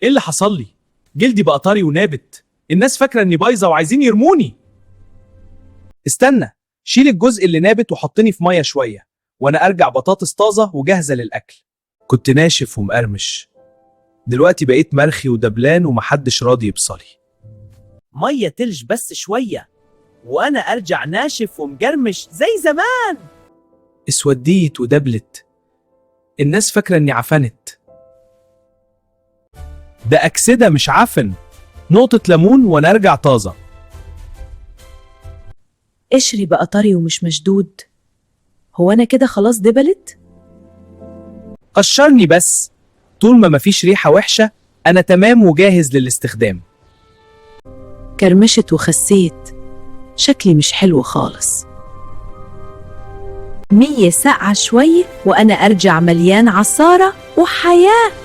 ايه اللي حصل لي؟ جلدي بقى طري ونابت. الناس فاكرة اني بايظة وعايزين يرموني. استنى، شيل الجزء اللي نابت وحطني في مية شوية وانا ارجع بطاطس طازة وجاهزة للاكل. كنت ناشف ومقرمش، دلوقتي بقيت مرخي ودبلان ومحدش راضي يبصلي. مية تلج بس شوية وأنا أرجع ناشف ومقرمش زي زمان. اسوديت ودبلت، الناس فاكرة اني عفنت. ده أكسدة مش عفن، نقطة ليمون وانا ارجع طازة. قشري بقى طري ومش مشدود. هو أنا كده خلاص دبلت؟ قشرني بس، طول ما مفيش ريحة وحشة أنا تمام وجاهز للاستخدام. كرمشت وخسيت، شكلي مش حلو خالص. مية ساقعة شوية وأنا أرجع مليان عصارة وحياة.